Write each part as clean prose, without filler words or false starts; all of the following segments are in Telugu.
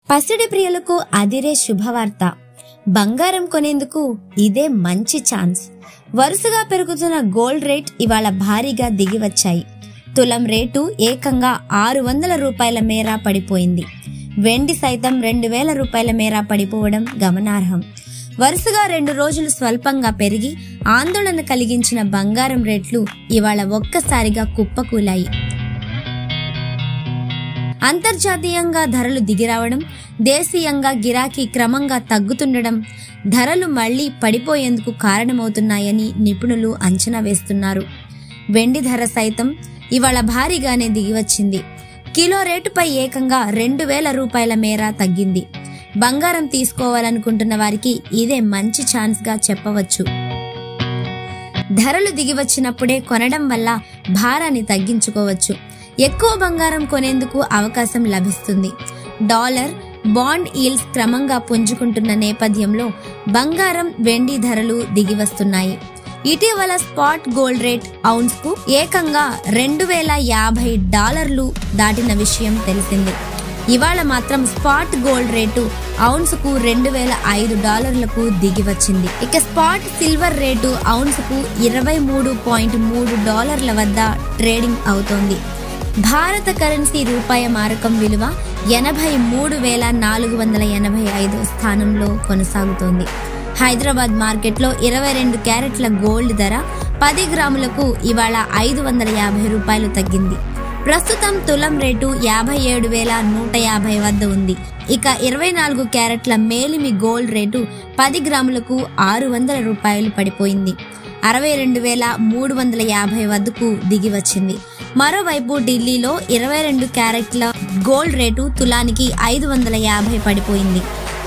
పసిడి ప్రియులకు అదిరే శుభవార్త. బంగారం కొనేందుకు ఇదే మంచి ఛాన్స్. వరుసగా పెరుగుతున్న గోల్డ్ రేట్ ఇవాళ భారీగా దిగివచ్చాయి. తులం రేటు ఏకంగా 600 రూపాయల మేర పడిపోయింది. వెండి సైతం 2000 రూపాయల మేర పడిపోవడం గమనార్హం. వరుసగా 2 రోజులు స్వల్పంగా పెరిగి ఆందోళన కలిగించిన బంగారం రేట్లు ఇవాళ ఒక్కసారిగా కుప్పకూలాయి. అంతర్జాతీయంగా ధరలు దిగిరావడం, దేశీయంగా గిరాకీ క్రమంగా తగ్గుతుండడం ధరలు మళ్లీ పడిపోయేందుకు కారణమవుతున్నాయని నిపుణులు అంచనా వేస్తున్నారు. వెండి ధర సైతం ఇవాళ భారీగానే దిగివచ్చింది. కిలో రేటుపై ఏకంగా 2000 రూపాయల మేర తగ్గింది. బంగారం తీసుకోవాలనుకుంటున్న వారికి ఇదే మంచి ఛాన్స్ గా చెప్పవచ్చు. ధరలు దిగివచ్చినప్పుడే కొనడం వల్ల భారాన్ని తగ్గించుకోవచ్చు. ఎక్కువ బంగారం కొనేందుకు అవకాశం లభిస్తుంది. డాలర్, బాండ్ ఈల్డ్స్ క్రమంగా పుంజుకుంటున్న నేపథ్యంలో బంగారం, వెండి ధరలు దిగివస్తున్నాయి. ఇటీవల స్పాట్ గోల్డ్ రేట్ ఔన్స్ కు ఏకంగా $2050 దాటిన విషయం తెలిసింది. ఇవాళ మాత్రం స్పాట్ గోల్డ్ రేటు ఔన్స్ కు $2005లకు దిగివచ్చింది. ఇక స్పాట్ సిల్వర్ రేటు ఔన్స్ కు $23.3 వద్ద ట్రేడింగ్ అవుతోంది. భారత కరెన్సీ రూపాయి మారకం విలువ 83,485 స్థానంలో కొనసాగుతోంది. హైదరాబాద్ మార్కెట్లో 22 క్యారెట్ల గోల్డ్ ధర 10 గ్రాములకు ఇవాళ 550 రూపాయలు తగ్గింది. ప్రస్తుతం తులం రేటు 57,150 వద్ద ఉంది. ఇక 24 క్యారెట్ల మేలిమి గోల్డ్ రేటు 10 గ్రాములకు 600 రూపాయలు పడిపోయింది. 62,350 వద్దకు దిగి వచ్చింది. మరోవైపు ఢిల్లీలో 22 క్యారెట్ల గోల్డ్ రేటు తులానికి 550 పడిపోయింది.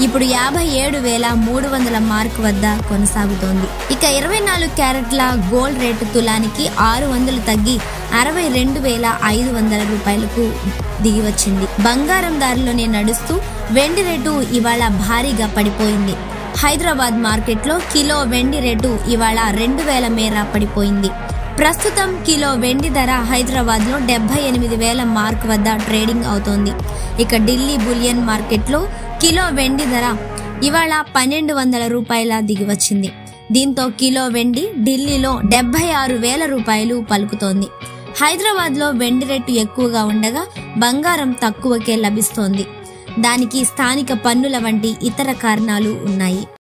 ఇప్పుడు 57,300 మార్క్ వద్ద కొనసాగుతోంది. ఇక 24 క్యారెట్ల గోల్డ్ రేటు తులానికి 600 తగ్గి 62,500 రూపాయలకు దిగివచ్చింది. బంగారం దారిలోనే నడుస్తూ వెండి రేటు ఇవాళ భారీగా పడిపోయింది. హైదరాబాద్ మార్కెట్లో కిలో వెండి రేటు ఇవాళ 2000 మేర పడిపోయింది. ప్రస్తుతం కిలో వెండి ధర హైదరాబాద్ లో 78,000 మార్క్ వద్ద ట్రేడింగ్ అవుతోంది. ఇక ఢిల్లీ బులియన్ మార్కెట్లో కిలో వెండి ధర ఇవాళ 1,200 రూపాయల దిగివచ్చింది. దీంతో కిలో వెండి ఢిల్లీలో 76,000 రూపాయలు పలుకుతోంది. హైదరాబాద్ లో వెండి రేటు ఎక్కువగా ఉండగా బంగారం తక్కువకే లభిస్తోంది. దానికి స్థానిక పన్నుల వంటి ఇతర కారణాలు ఉన్నాయి.